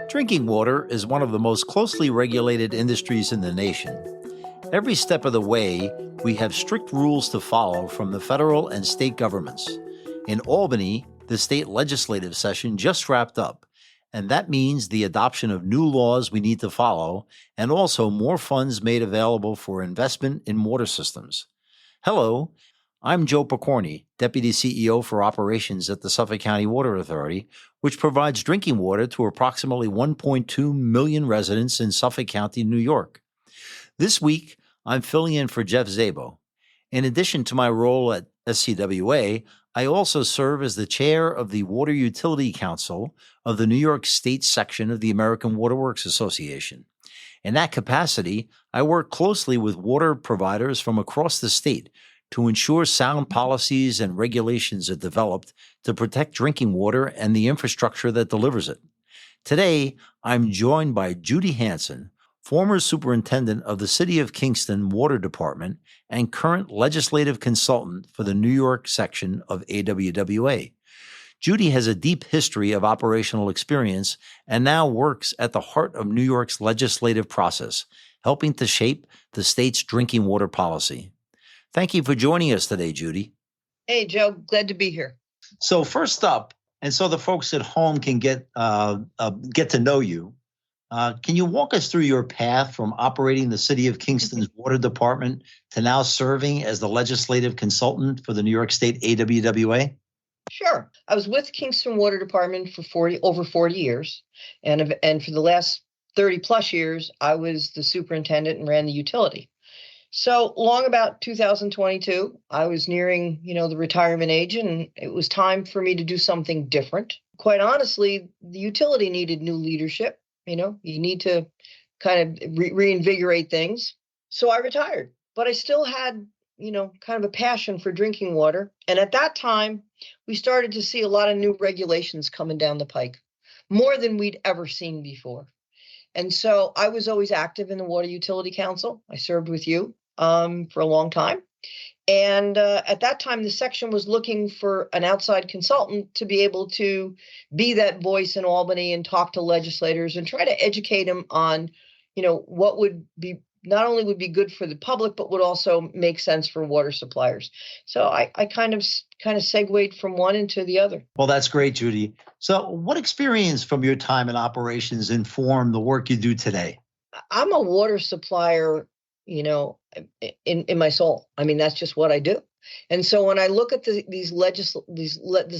Drinking water is one of the most closely regulated industries in the nation. Every step of the way, we have strict rules to follow from the federal and state governments. In Albany, the state legislative session just wrapped up, and that means the adoption of new laws we need to follow and also more funds made available for investment in water systems. Hello, I'm Joe Pokorny, Deputy CEO for Operations at the Suffolk County Water Authority, which provides drinking water to approximately 1.2 million residents in Suffolk County, New York. This week, I'm filling in for Jeff Szabo. In addition to my role at SCWA, I also serve as the chair of the Water Utility Council of the New York State section of the American Water Works Association. In that capacity, I work closely with water providers from across the state to ensure sound policies and regulations are developed to protect drinking water and the infrastructure that delivers it. Today, I'm joined by Judy Hansen, former superintendent of the City of Kingston Water Department and current legislative consultant for the New York Section of AWWA. Judy has a deep history of operational experience and now works at the heart of New York's legislative process, helping to shape the state's drinking water policy. Thank you for joining us today, Judy. Hey, Joe. Glad to be here. So first up, and so the folks at home can get to know you, can you walk us through your path from operating the City of Kingston's Water Department to now serving as the legislative consultant for the New York State AWWA? Sure. I was with Kingston Water Department for over 40 years, and for the last 30 plus years, I was the superintendent and ran the utility. So long about 2022, I was nearing, the retirement age, and it was time for me to do something different. Quite honestly, the utility needed new leadership. You need to kind of reinvigorate things. So I retired, but I still had, kind of a passion for drinking water. And at that time, we started to see a lot of new regulations coming down the pike, more than we'd ever seen before. And so I was always active in the Water Utility Council. I served with you for a long time. And at that time, the section was looking for an outside consultant to be able to be that voice in Albany and talk to legislators and try to educate them on, what would be not only would be good for the public, but would also make sense for water suppliers. So I kind of segued from one into the other. Well, that's great, Judy. So what experience from your time in operations informed the work you do today? I'm a water supplier, in my soul. I mean, that's just what I do. And so when I look at this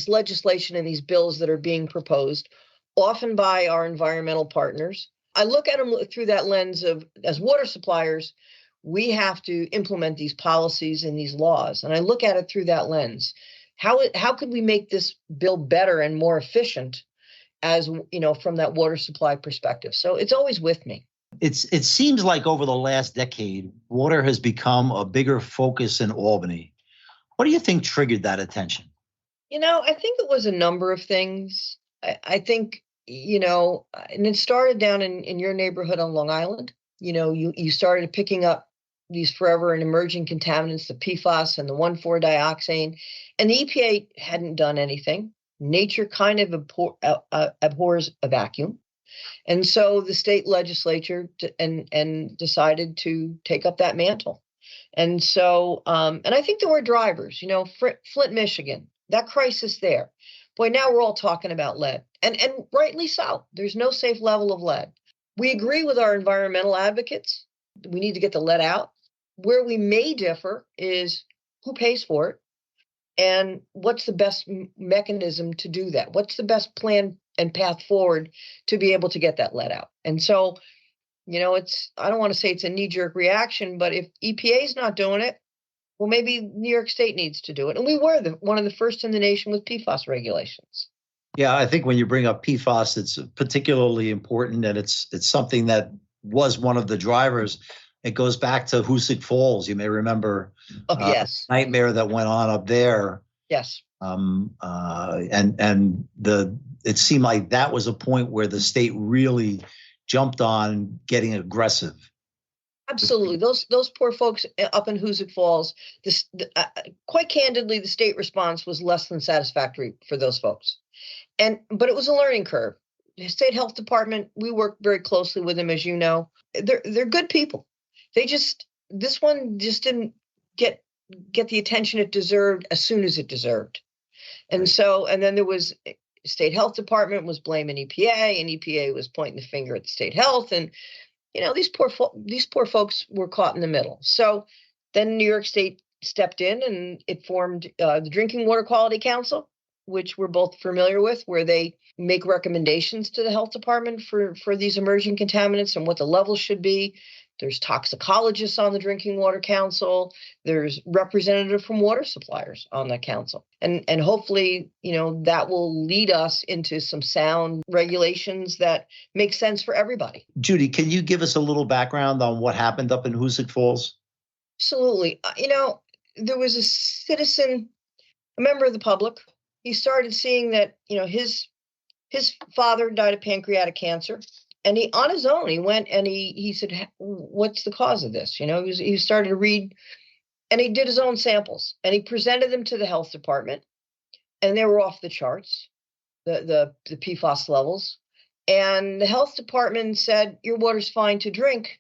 legislation and these bills that are being proposed, often by our environmental partners, I look at them through that lens of, as water suppliers, we have to implement these policies and these laws. And I look at it through that lens. How could we make this bill better and more efficient as, from that water supply perspective? So it's always with me. It seems like over the last decade, water has become a bigger focus in Albany. What do you think triggered that attention? I think it was a number of things. I think, and it started down in your neighborhood on Long Island. You started picking up these forever and emerging contaminants, the PFAS and the 1,4-dioxane, and the EPA hadn't done anything. Nature kind of abhors a vacuum. And so the state legislature and decided to take up that mantle. And so, and I think there were drivers, Flint, Michigan, that crisis there. Boy, now we're all talking about lead, and rightly so. There's no safe level of lead. We agree with our environmental advocates. We need to get the lead out. Where we may differ is who pays for it and what's the best mechanism to do that. What's the best plan and path forward to be able to get that lead out? And so, I don't want to say it's a knee-jerk reaction, but if EPA is not doing it, well, maybe New York State needs to do it. And we were one of the first in the nation with PFAS regulations. Yeah, I think when you bring up PFAS, it's particularly important, and it's something that was one of the drivers. It goes back to Hoosick Falls. You may remember yes. The nightmare that went on up there. Yes. It seemed like that was a point where the state really jumped on getting aggressive. Absolutely. Those poor folks up in Hoosick Falls, quite candidly, the state response was less than satisfactory for those folks. But it was a learning curve. state health department, we work very closely with them, as you know. They're good people. This one just didn't get the attention it deserved as soon as it deserved. And Right. so, and then there was state health department was blaming EPA, and EPA was pointing the finger at the state health. And, these poor folks were caught in the middle. So then New York State stepped in and it formed the Drinking Water Quality Council, which we're both familiar with, where they make recommendations to the health department for these emerging contaminants and what the levels should be. There's toxicologists on the Drinking Water Council. There's representative from water suppliers on that council. And hopefully, that will lead us into some sound regulations that make sense for everybody. Judy, can you give us a little background on what happened up in Hoosick Falls? Absolutely. There was a citizen, a member of the public. He started seeing that, his father died of pancreatic cancer. And he, on his own, he went and he said, what's the cause of this? He started to read, and he did his own samples, and he presented them to the health department, and they were off the charts, the PFAS levels. And the health department said, your water's fine to drink,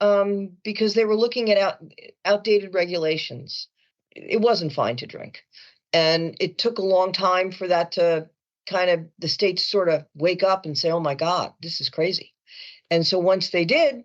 because they were looking at outdated regulations. It wasn't fine to drink. And it took a long time for that to kind of the states sort of wake up and say, oh my God, this is crazy. And so once they did,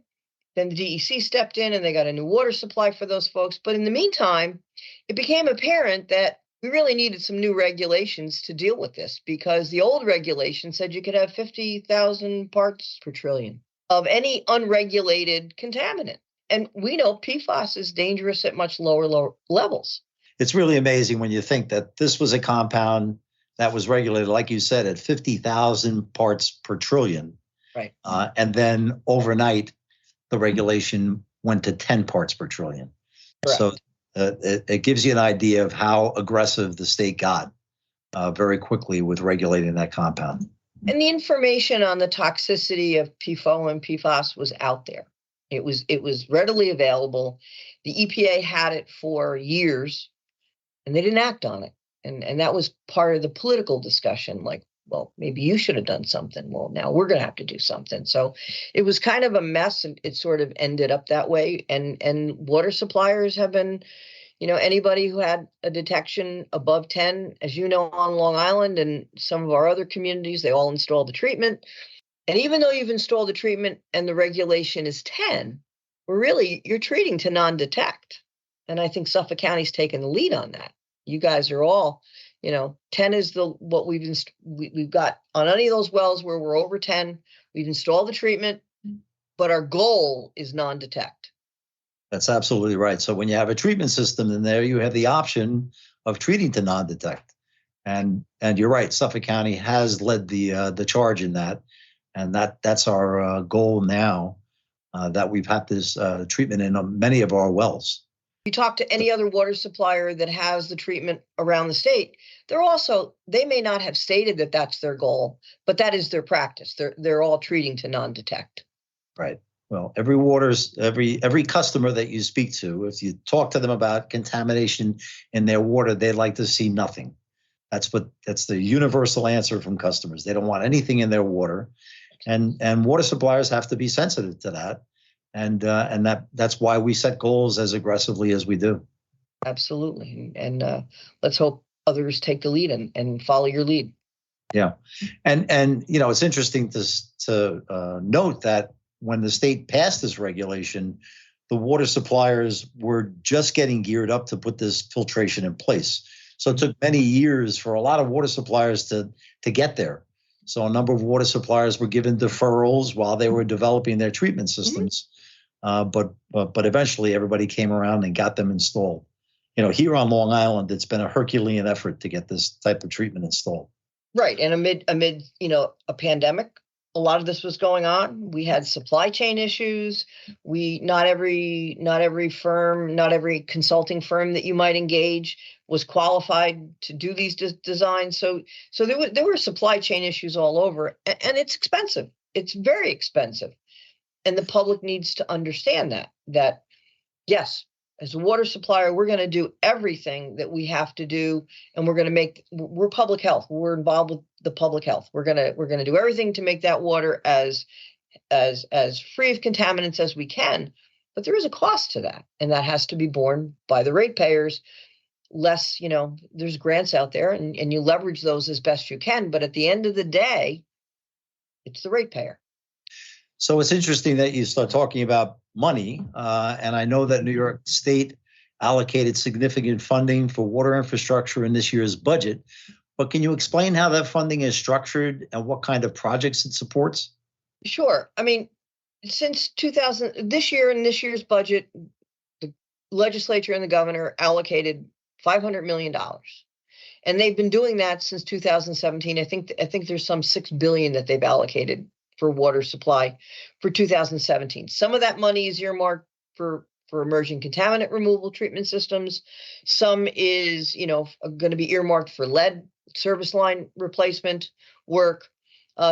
then the DEC stepped in and they got a new water supply for those folks. But in the meantime, it became apparent that we really needed some new regulations to deal with this, because the old regulation said you could have 50,000 parts per trillion of any unregulated contaminant. And we know PFAS is dangerous at much lower levels. It's really amazing when you think that this was a compound that was regulated, like you said, at 50,000 parts per trillion. Right. And then overnight, the regulation went to 10 parts per trillion. Correct. So it gives you an idea of how aggressive the state got very quickly with regulating that compound. And the information on the toxicity of PFOA and PFAS was out there. It was readily available. The EPA had it for years, and they didn't act on it. And that was part of the political discussion, like, well, maybe you should have done something. Well, now we're going to have to do something. So it was kind of a mess, and it sort of ended up that way. And water suppliers have been, anybody who had a detection above 10, as you know, on Long Island and some of our other communities, they all installed the treatment. And even though you've installed the treatment and the regulation is 10, you're treating to non-detect. And I think Suffolk County's taken the lead on that. You guys are all, 10 is what we've got on any of those wells where we're over 10. We've installed the treatment, but our goal is non-detect. That's absolutely right. So when you have a treatment system in there, you have the option of treating to non-detect. And you're right, Suffolk County has led the charge in that. And that's our goal now, that we've had this treatment in many of our wells. You talk to any other water supplier that has the treatment around the state, they may not have stated that that's their goal, but that is their practice. They're all treating to non-detect. Right. Well, every customer that you speak to, if you talk to them about contamination in their water, they'd like to see nothing. That's the universal answer from customers. They don't want anything in their water, and water suppliers have to be sensitive to that. And that's why we set goals as aggressively as we do. Absolutely. And let's hope others take the lead and follow your lead. Yeah. And it's interesting to note that when the state passed this regulation, the water suppliers were just getting geared up to put this filtration in place. So it took many years for a lot of water suppliers to get there. So a number of water suppliers were given deferrals while they were developing their treatment systems. But eventually everybody came around and got them installed. Here on Long Island, it's been a Herculean effort to get this type of treatment installed. Right. And amid a pandemic, a lot of this was going on. We had supply chain issues. Not every firm, not every consulting firm that you might engage was qualified to do these designs. So there were supply chain issues all over, and it's expensive. It's very expensive. And the public needs to understand that yes, as a water supplier, we're going to do everything that we have to do, and we're public health. We're involved with the public health. We're going to do everything to make that water as free of contaminants as we can. But there is a cost to that, and that has to be borne by the ratepayers. Less, there's grants out there, and you leverage those as best you can. But at the end of the day, it's the ratepayer. So it's interesting that you start talking about money, and I know that New York State allocated significant funding for water infrastructure in this year's budget, but can you explain how that funding is structured and what kind of projects it supports? Sure. I mean, since 2000, this year in this year's budget, the legislature and the governor allocated $500 million. And they've been doing that since 2017. I think there's some $6 billion that they've allocated for water supply for 2017. Some of that money is earmarked for emerging contaminant removal treatment systems. Some is, going to be earmarked for lead service line replacement work.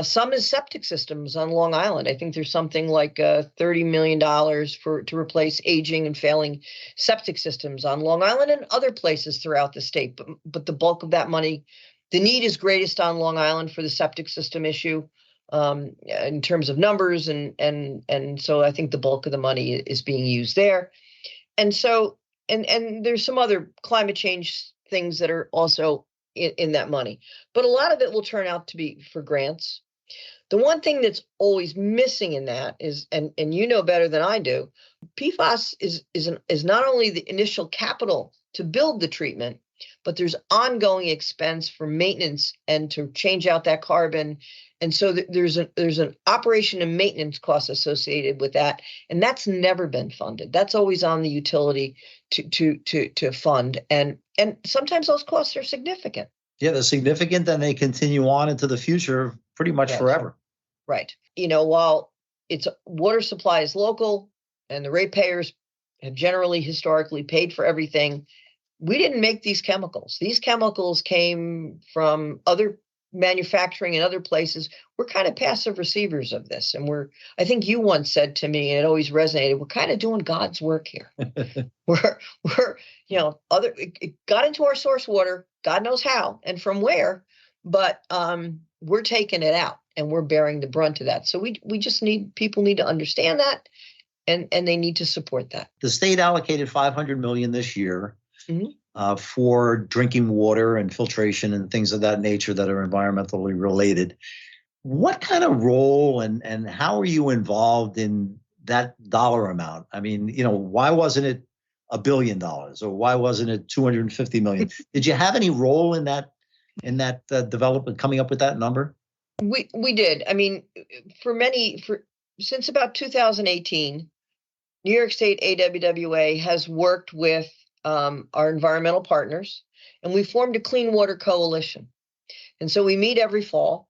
Some is septic systems on Long Island. I think there's something like $30 million to replace aging and failing septic systems on Long Island and other places throughout the state. But the bulk of that money, the need is greatest on Long Island for the septic system issue in terms of numbers. And so I think the bulk of the money is being used there. And so, and there's some other climate change things that are also in that money, but a lot of it will turn out to be for grants. The one thing that's always missing in that is, and you know better than I do, PFAS is not only the initial capital to build the treatment, but there's ongoing expense for maintenance and to change out that carbon. And so there's an operation and maintenance cost associated with that, and that's never been funded. That's always on the utility to fund, and sometimes those costs are significant. Yeah, they're significant, and they continue on into the future pretty much forever. Right. While it's water supply is local, and the ratepayers have generally historically paid for everything, we didn't make these chemicals. These chemicals came from other manufacturing in other places. We're kind of passive receivers of this. And I think you once said to me, and it always resonated, we're kind of doing God's work here. we're it got into our source water, God knows how and from where, but we're taking it out and we're bearing the brunt of that. So people need to understand that, and they need to support that. The state allocated $500 million this year. Mm-hmm. For drinking water and filtration and things of that nature that are environmentally related. What kind of role and how are you involved in that dollar amount? I mean, why wasn't it $1 billion or why wasn't it $250 million? Did you have any role in that development, coming up with that number? We did. I mean, since about 2018, New York State AWWA has worked with our environmental partners, and we formed a clean water coalition. And so we meet every fall,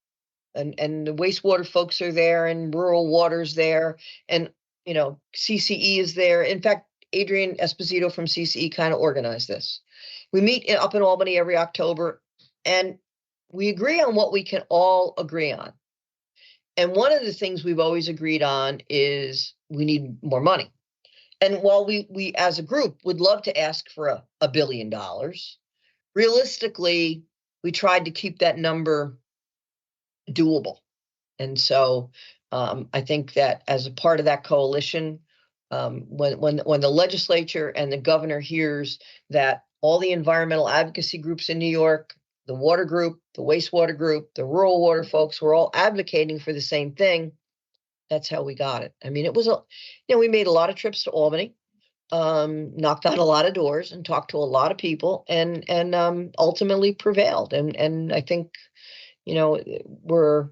and the wastewater folks are there, and rural water's there, and CCE is there. In fact, Adrian Esposito from CCE kind of organized this. We meet up in Albany every October, and we agree on what we can all agree on. And one of the things we've always agreed on is we need more money. And while we as a group would love to ask for $1 billion, realistically, we tried to keep that number doable. And so I think that as a part of that coalition, when the legislature and the governor hears that all the environmental advocacy groups in New York, the water group, the wastewater group, the rural water folks were all advocating for the same thing, that's how we got it. I mean, it was we made a lot of trips to Albany, knocked on a lot of doors and talked to a lot of people, and ultimately prevailed. And I think, we're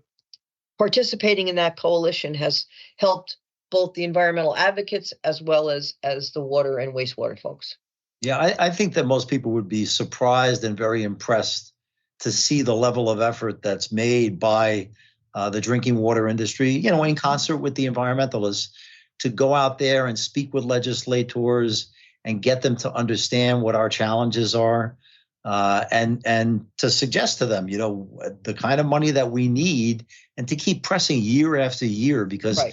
participating in that coalition has helped both the environmental advocates as well as the water and wastewater folks. Yeah, I think that most people would be surprised and very impressed to see the level of effort that's made by the drinking water industry, in concert with the environmentalists, to go out there and speak with legislators and get them to understand what our challenges are, and to suggest to them, the kind of money that we need, and to keep pressing year after year, because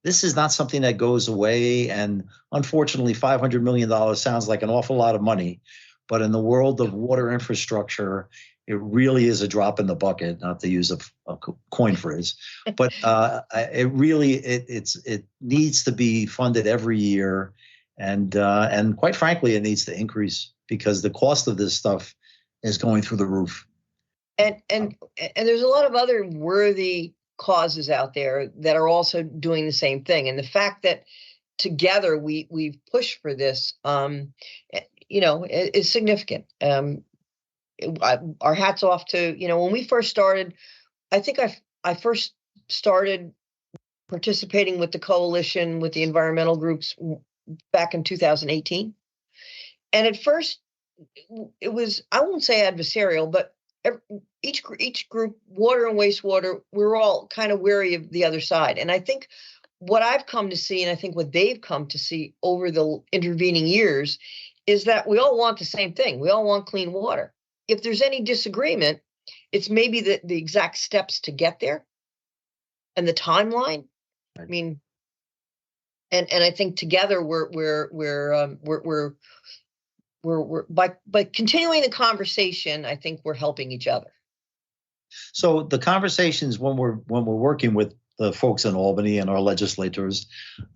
this is not something that goes away. And unfortunately, $500 million sounds like an awful lot of money. But in the world of water infrastructure, it really is a drop in the bucket, not to use a coin phrase. But it needs to be funded every year. And quite frankly, it needs to increase because the cost of this stuff is going through the roof. And there's a lot of other worthy causes out there that are also doing the same thing. And the fact that together we've pushed for this, is significant. Our hats off to, when we first started, I think I first started participating with the coalition, with the environmental groups back in 2018. And at first it was, I won't say adversarial, but each group, water and wastewater, we're all kind of wary of the other side. And I think what I've come to see, and I think what they've come to see over the intervening years, is that we all want the same thing. We all want clean water. If there's any disagreement, it's maybe the exact steps to get there and the timeline. I mean, and I think together we're by continuing the conversation, I think we're helping each other. So the conversations when we're working with the folks in Albany and our legislators,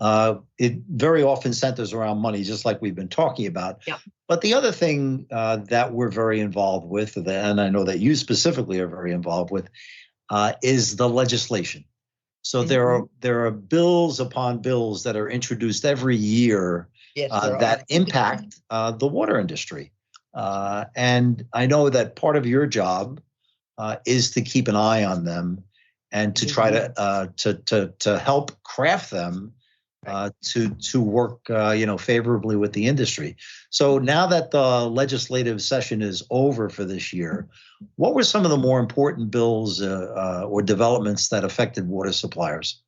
it very often centers around money, just like we've been talking about. Yeah. But the other thing that we're very involved with, and I know that you specifically are very involved with, is the legislation. So there are bills upon bills that are introduced every year that impact the water industry. And I know that part of your job is to keep an eye on them and to try to help craft them to work favorably with the industry. So now that the legislative session is over for this year, what were some of the more important bills or developments that affected water suppliers?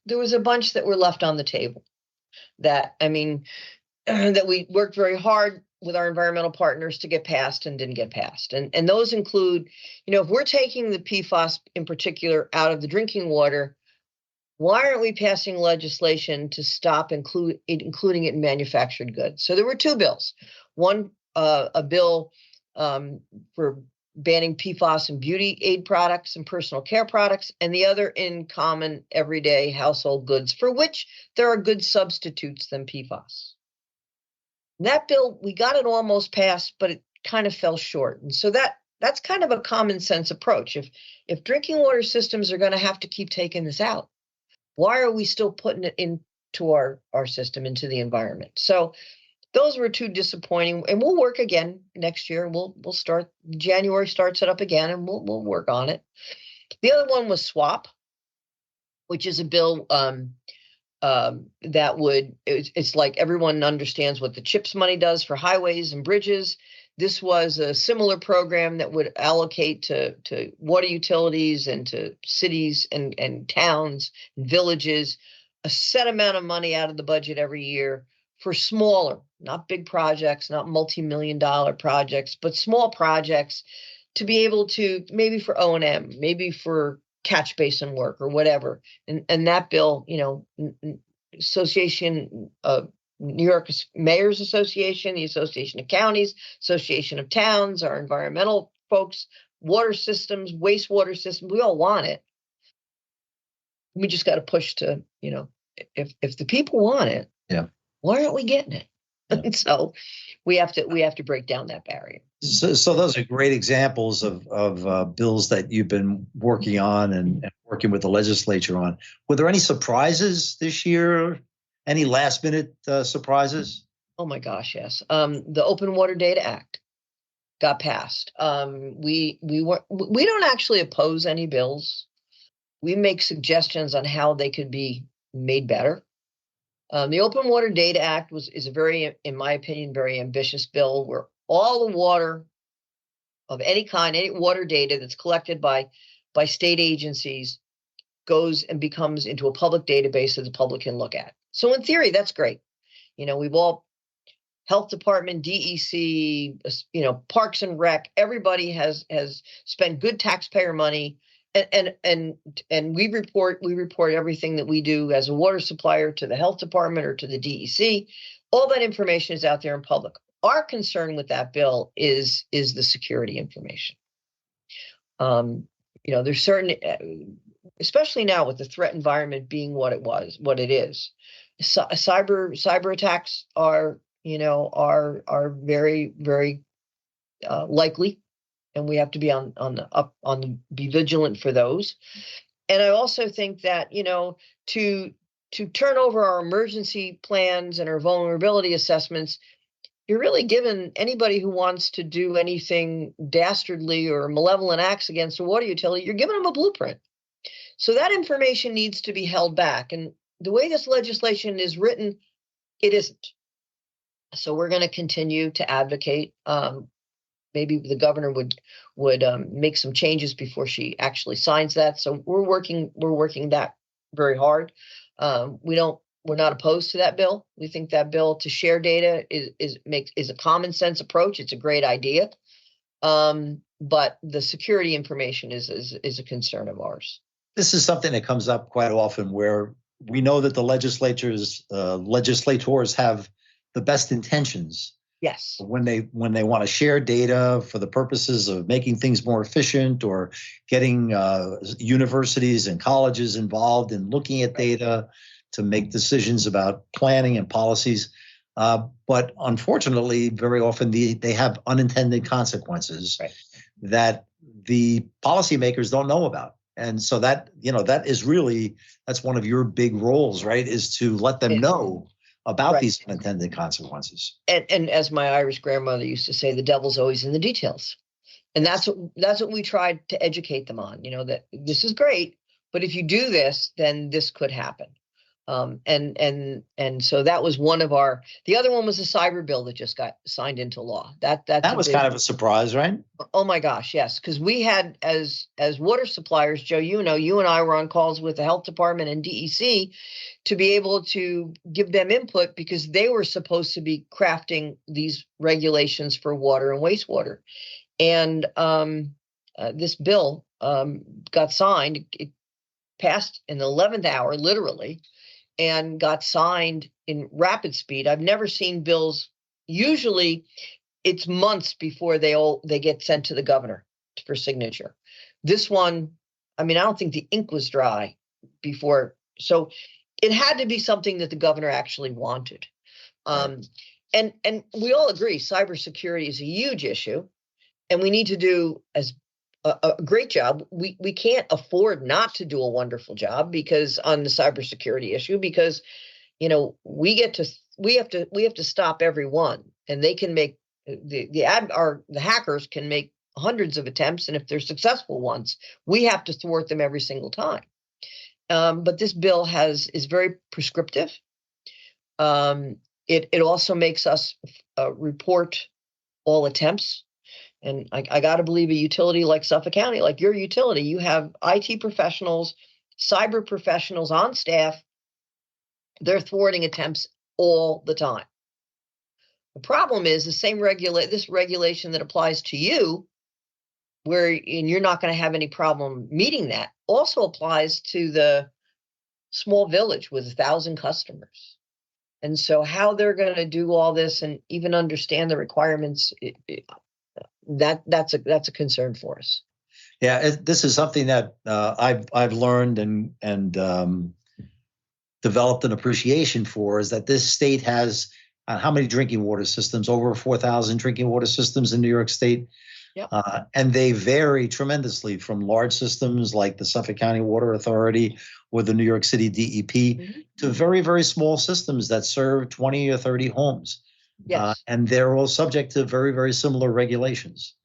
There was a bunch that were left on the table that we worked very hard with our environmental partners to get passed and didn't get passed. And those include, if we're taking the PFAS in particular out of the drinking water, why aren't we passing legislation to stop including it in manufactured goods? So there were two bills. One, a bill for banning PFAS in beauty aid products and personal care products, and the other in common everyday household goods, for which there are good substitutes than PFAS. And that bill, we got it almost passed, but it kind of fell short. And so that's kind of a common sense approach. If drinking water systems are going to have to keep taking this out, why are we still putting it into our system, into the environment? So those were two disappointing, and we'll work again next year. We'll start, January starts it up again, and we'll work on it. The other one was SWAP, which is a bill that would, it's like everyone understands what the CHIPS money does for highways and bridges. This was a similar program that would allocate to water utilities and to cities and towns and villages a set amount of money out of the budget every year for smaller, not big projects, not multi-million-dollar projects, but small projects to be able to, maybe for O&M, maybe for catch basin work or whatever. And that bill, Association of New York Mayors Association, the Association of Counties, Association of Towns, our environmental folks, water systems, wastewater systems, we all want it. We just got to push to, if the people want it, why aren't we getting it? And so we have to break down that barrier. So those are great examples of bills that you've been working on and working with the legislature on. Were there any surprises this year? Any last minute surprises? Oh my gosh, yes. The Open Water Data Act got passed. We don't actually oppose any bills. We make suggestions on how they could be made better. The Open Water Data Act is a very, in my opinion, very ambitious bill where all the water of any kind, any water data that's collected by state agencies goes and becomes into a public database that the public can look at. So in theory, that's great. We've all, health department, DEC, Parks and Rec, everybody has spent good taxpayer money and we report everything that we do as a water supplier to the health department or to the DEC. All that information is out there in public. Our concern with that bill is the security information. There's certain, especially now with the threat environment being what it is, cyber attacks are very, very likely, and we have to be be vigilant for those. And I also think that to turn over our emergency plans and our vulnerability assessments, you're really giving anybody who wants to do anything dastardly or malevolent acts against a water utility, you're giving them a blueprint. So that information needs to be held back. And the way this legislation is written, it isn't. So we're going to continue to advocate. Maybe the governor would make some changes before she actually signs that. So we're working that very hard. We're not opposed to that bill. We think that bill to share data is a common sense approach. It's a great idea. But the security information is a concern of ours. This is something that comes up quite often, where we know that the legislators have the best intentions. Yes. When they want to share data for the purposes of making things more efficient, or getting universities and colleges involved in looking at data to make decisions about planning and policies. But unfortunately, very often they have unintended consequences that the policymakers don't know about. And so that's one of your big roles, right? Is to let them know about these unintended consequences. And as my Irish grandmother used to say, the devil's always in the details. And that's what we tried to educate them on, that this is great, but if you do this, then this could happen. And so that was one of the other one was a cyber bill that just got signed into law. That was kind of a surprise, right? Oh my gosh, yes. Because we had, as water suppliers, Joe, you and I were on calls with the health department and DEC to be able to give them input, because they were supposed to be crafting these regulations for water and wastewater. And this bill got signed. It passed in the 11th hour, literally, and got signed in rapid speed. I've never seen bills. Usually it's months before they get sent to the governor for signature. This one, I don't think the ink was dry before. So it had to be something that the governor actually wanted. And we all agree cybersecurity is a huge issue, and we need to do a great job. We can't afford not to do a wonderful job because on the cybersecurity issue, because we have to stop everyone, and they can make the hackers can make hundreds of attempts, and if they're successful ones, we have to thwart them every single time. But this bill is very prescriptive. It also makes us report all attempts. And I got to believe a utility like Suffolk County, like your utility, you have IT professionals, cyber professionals on staff. They're thwarting attempts all the time. The problem is the same this regulation that applies to you, and you're not going to have any problem meeting that, also applies to the small village with 1,000 customers. And so how they're going to do all this and even understand the requirements, that's a concern for us. Yeah, this is something that I've learned and developed an appreciation for, is that this state has how many drinking water systems? Over 4,000 drinking water systems in New York State. Yep. And they vary tremendously from large systems like the Suffolk County Water Authority or the New York City DEP to very, very small systems that serve 20 or 30 homes. Yes. And they're all subject to very, very similar regulations.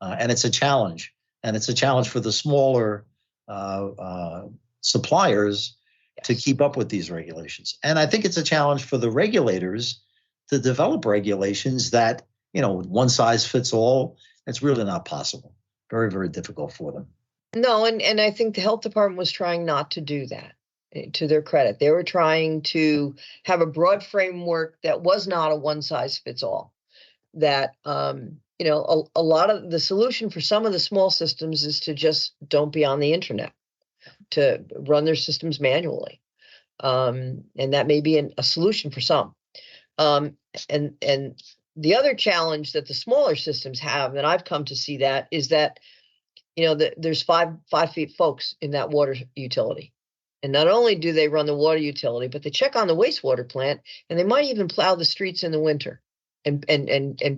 And it's a challenge. And it's a challenge for the smaller suppliers to keep up with these regulations. And I think it's a challenge for the regulators to develop regulations that, one size fits all. It's really not possible. Very, very difficult for them. No, and I think the health department was trying not to do that, to their credit. They were trying to have a broad framework that was not a one size fits all, that a lot of the solution for some of the small systems is to just don't be on the internet, to run their systems manually. And that may be a solution for some. And the other challenge that the smaller systems have, and I've come to see that, is that, there's 5 feet folks in that water utility. And not only do they run the water utility, but they check on the wastewater plant, and they might even plow the streets in the winter and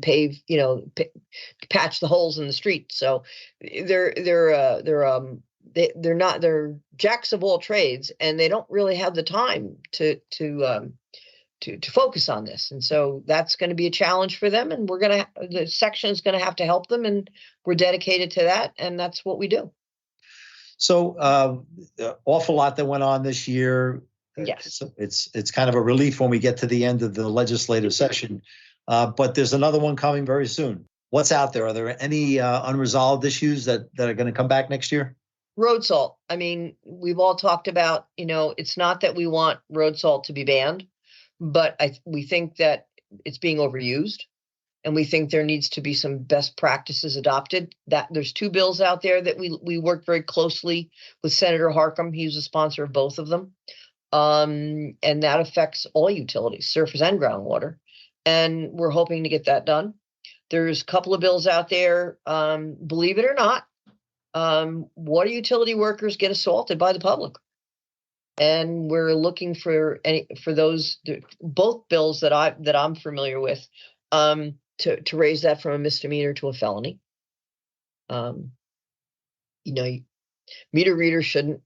pave, patch the holes in the street. So they're jacks of all trades, and they don't really have the time to focus on this. And so that's going to be a challenge for them, and the section is going to have to help them, and we're dedicated to that, and that's what we do. So awful lot that went on this year. Yes. It's kind of a relief when we get to the end of the legislative session, but there's another one coming very soon. What's out there? Are there any unresolved issues that are going to come back next year? Road salt. I mean, we've all talked about, it's not that we want road salt to be banned, but we think that it's being overused, and we think there needs to be some best practices adopted. That there's 2 bills out there that we worked very closely with Senator Harcum. He's a sponsor of both of them. And that affects all utilities, surface and groundwater. And we're hoping to get that done. There's a couple of bills out there, believe it or not, water utility workers get assaulted by the public. And we're looking for those, both bills that I'm familiar with, to raise that from a misdemeanor to a felony. Meter readers shouldn't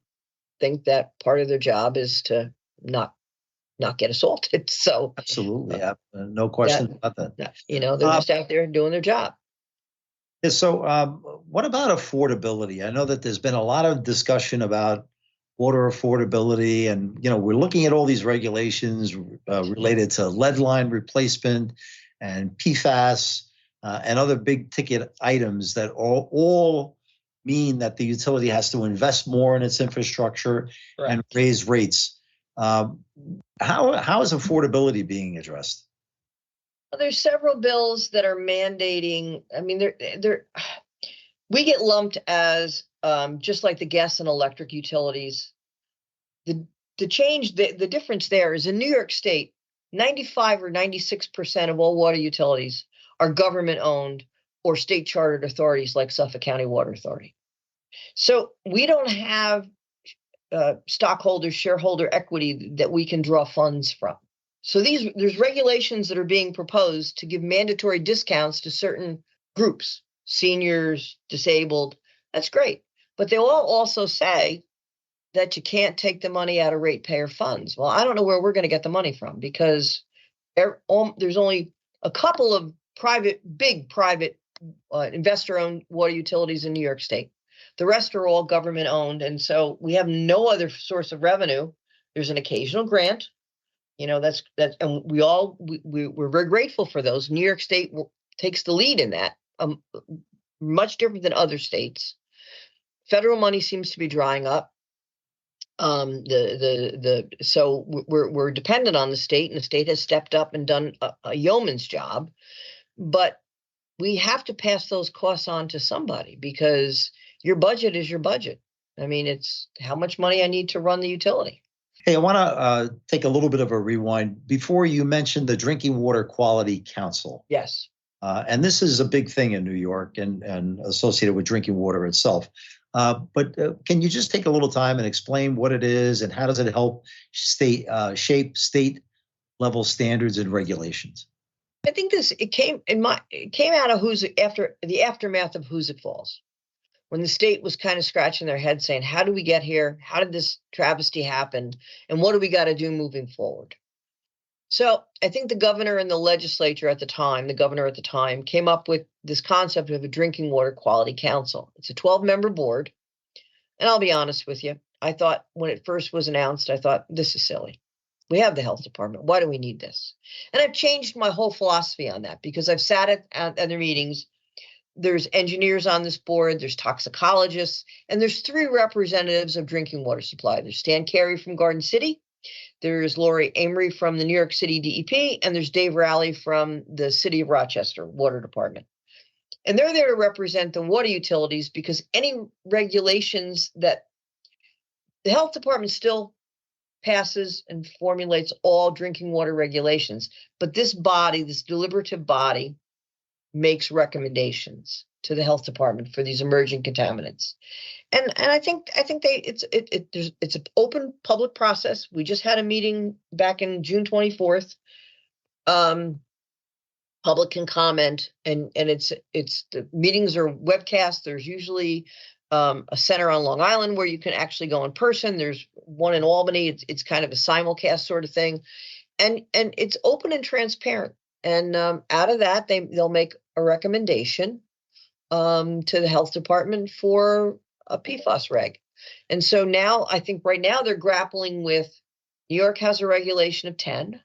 think that part of their job is to not get assaulted. So absolutely, no question about that. They're just out there doing their job. Yeah, so what about affordability? I know that there's been a lot of discussion about water affordability, and we're looking at all these regulations related to lead line replacement and PFAS and other big ticket items that all mean that the utility has to invest more in its infrastructure and raise rates. How is affordability being addressed? Well, there's several bills that are mandating. I mean, we get lumped as just like the gas and electric utilities. The difference there is in New York State, 95 or 96% of all water utilities are government owned or state chartered authorities like Suffolk County Water Authority. So we don't have stockholder, shareholder equity that we can draw funds from. So there's regulations that are being proposed to give mandatory discounts to certain groups, seniors, disabled. That's great. But they all also say that you can't take the money out of ratepayer funds. Well, I don't know where we're going to get the money from, because there's only a couple of big private investor-owned water utilities in New York State. The rest are all government-owned, and so we have no other source of revenue. There's an occasional grant, that's and we're very grateful for those. New York State takes the lead in that, much different than other states. Federal money seems to be drying up. So we're dependent on the state, and the state has stepped up and done a yeoman's job, but we have to pass those costs on to somebody, because your budget is your budget. I mean, it's how much money I need to run the utility. Hey, I want to take a little bit of a rewind. Before, you mentioned the Drinking Water Quality Council. Yes. And this is a big thing in New York and associated with drinking water itself. But can you just take a little time and explain what it is, and how does it help shape state level standards and regulations? I think it came out of after the aftermath of Hoosick Falls, when the state was kind of scratching their head saying, how do we get here? How did this travesty happen? And what do we got to do moving forward? So I think the governor at the time, came up with this concept of a Drinking Water Quality Council. It's a 12-member board. And I'll be honest with you, I thought when it first was announced, I thought, this is silly. We have the health department. Why do we need this? And I've changed my whole philosophy on that, because I've sat at their meetings. There's engineers on this board, there's toxicologists, and there's 3 representatives of drinking water supply. There's Stan Carey from Garden City, there's Lori Amory from the New York City DEP, and there's Dave Rowley from the City of Rochester Water Department. And they're there to represent the water utilities, because any regulations that the health department still passes and formulates all drinking water regulations, but this body, this deliberative body, makes recommendations to the health department for these emerging contaminants. And I think it's an open public process. We just had a meeting back in June 24th. Public can comment, and it's the meetings are webcast. There's usually a center on Long Island where you can actually go in person. There's one in Albany. It's kind of a simulcast sort of thing, and it's open and transparent. And out of that, they'll make a recommendation to the health department for a PFAS reg. And so now, I think right now they're grappling with, New York has a regulation of 10.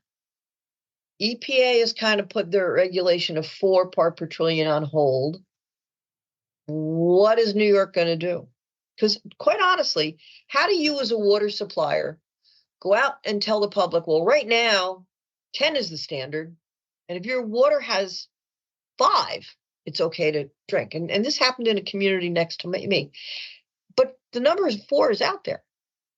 EPA has kind of put their regulation of 4 part per trillion on hold. What is New York going to do? Because quite honestly, how do you as a water supplier go out and tell the public, well, right now, 10 is the standard, and if your water has 5, it's okay to drink. And this happened in a community next to me. But the number 4 is out there.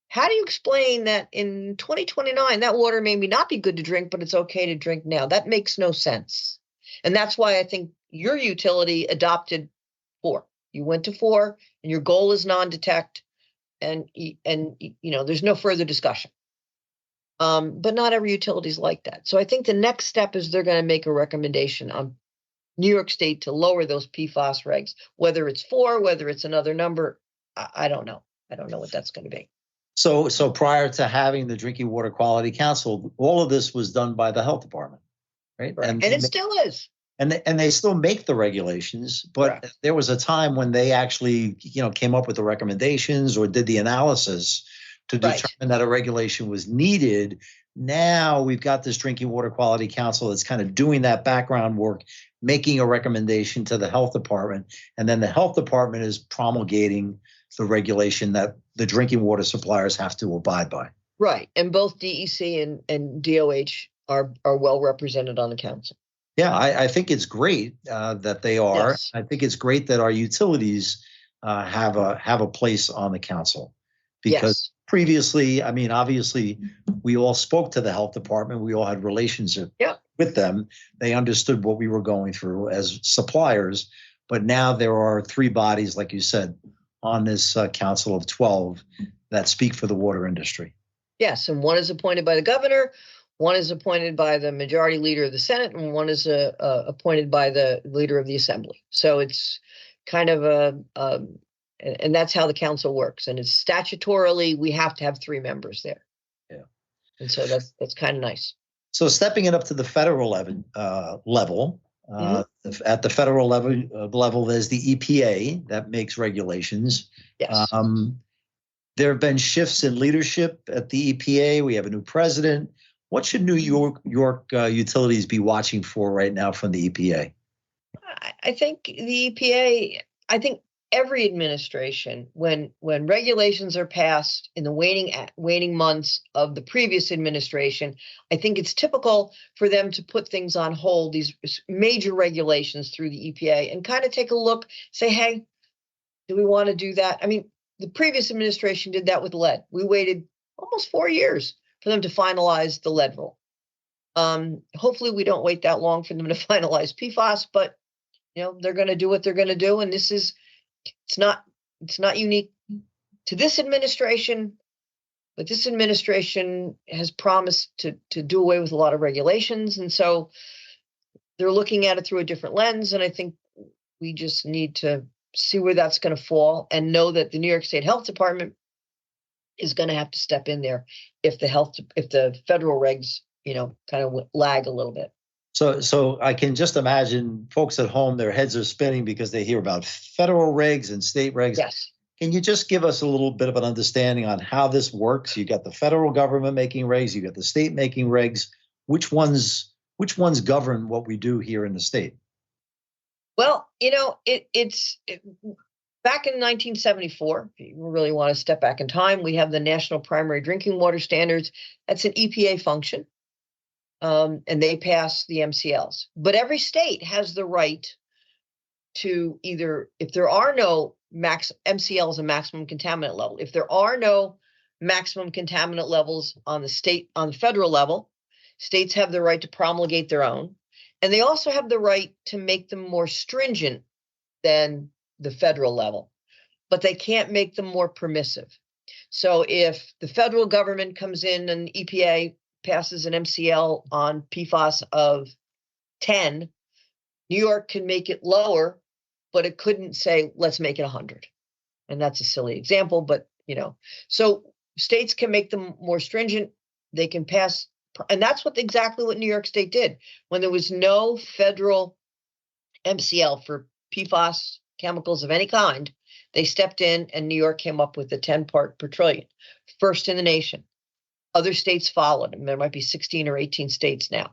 How do you explain that in 2029, that water may not be good to drink, but it's okay to drink now? That makes no sense. And that's why I think your utility adopted 4. You went to 4, and your goal is non-detect, and there's no further discussion. But not every utility is like that. So I think the next step is they're going to make a recommendation on New York State to lower those PFAS regs, whether it's 4, whether it's another number. I don't know. I don't know what that's going to be. So prior to having the Drinking Water Quality Council, all of this was done by the health department, right? And it still is. And they still make the regulations, but Correct. There was a time when they actually, came up with the recommendations or did the analysis to determine that a regulation was needed. Now we've got this Drinking Water Quality Council that's kind of doing that background work, making a recommendation to the health department, and then the health department is promulgating the regulation that the drinking water suppliers have to abide by. Right. And both DEC and DOH are well represented on the council. Yeah, I think it's great that they are. Yes. I think it's great that our utilities have a place on the council, because previously, I mean, obviously, we all spoke to the health department. We all had relationship with them. They understood what we were going through as suppliers. But now there are 3 bodies, like you said, on this council of 12 that speak for the water industry. Yes, and one is appointed by the governor, one is appointed by the majority leader of the Senate, and one is appointed by the leader of the Assembly. So it's kind of and that's how the council works. And it's statutorily, we have to have 3 members there. Yeah. And so that's kind of nice. So stepping it up to the federal level, at the federal level, there's the EPA that makes regulations. Yes. There have been shifts in leadership at the EPA. We have a new president. What should New York utilities be watching for right now from the EPA? I think the EPA, I think every administration, when regulations are passed in the waning months of the previous administration, I think it's typical for them to put things on hold, these major regulations through the EPA, and kind of take a look, say, hey, do we want to do that? I mean, the previous administration did that with lead. We waited almost 4 years for them to finalize the lead rule. Hopefully we don't wait that long for them to finalize PFAS, but they're going to do what they're going to do. And it's not unique to this administration, but this administration has promised to do away with a lot of regulations. And so they're looking at it through a different lens. And I think we just need to see where that's going to fall and know that the New York State Health Department is going to have to step in there if the federal regs, kind of lag a little bit. So I can just imagine folks at home, their heads are spinning because they hear about federal regs and state regs. Yes. Can you just give us a little bit of an understanding on how this works? You got the federal government making regs, you got the state making regs. Which ones govern what we do here in the state? Well, it's back in 1974, if you really want to step back in time, we have the National Primary Drinking Water Standards. That's an EPA function. And they pass the MCLs. But every state has the right to either, if there are no MCL is a maximum contaminant level. If there are no maximum contaminant levels on the federal level, states have the right to promulgate their own. And they also have the right to make them more stringent than the federal level, but they can't make them more permissive. So if the federal government comes in and EPA passes an MCL on PFAS of 10, New York can make it lower, but it couldn't say, let's make it 100. And that's a silly example, but so states can make them more stringent. They can pass, and that's exactly what New York State did. When there was no federal MCL for PFAS chemicals of any kind, they stepped in and New York came up with the 10 part per trillion, first in the nation. Other states followed, and there might be 16 or 18 states now.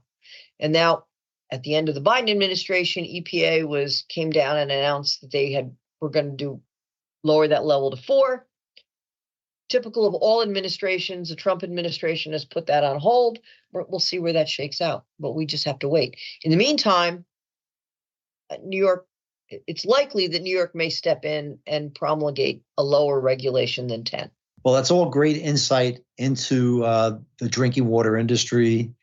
And now at the end of the Biden administration, EPA came down and announced that were going to lower that level to 4. Typical of all administrations, the Trump administration has put that on hold. We'll see where that shakes out, but we just have to wait. In the meantime, New York, it's likely that New York may step in and promulgate a lower regulation than 10. Well, that's all great insight into the drinking water industry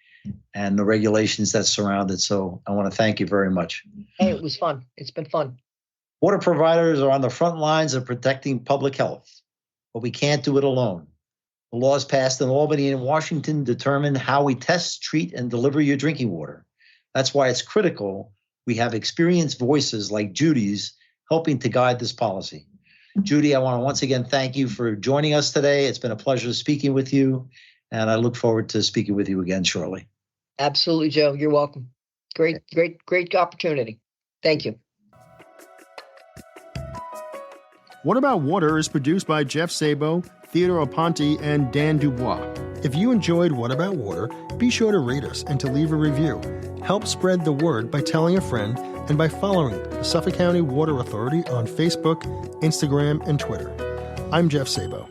and the regulations that surround it. So I want to thank you very much. Hey, it was fun. It's been fun. Water providers are on the front lines of protecting public health, but we can't do it alone. The laws passed in Albany and Washington determine how we test, treat, and deliver your drinking water. That's why it's critical we have experienced voices like Judy's helping to guide this policy. Judy, I want to once again thank you for joining us today. It's been a pleasure speaking with you, and I look forward to speaking with you again shortly. Absolutely, Joe. You're welcome. Great opportunity. Thank you. What About Water is produced by Jeff Sabo, Theodore Aponte, and Dan Dubois. If you enjoyed What About Water, be sure to rate us and to leave a review. Help spread the word by telling a friend and by following the Suffolk County Water Authority on Facebook, Instagram, and Twitter. I'm Jeff Sabo.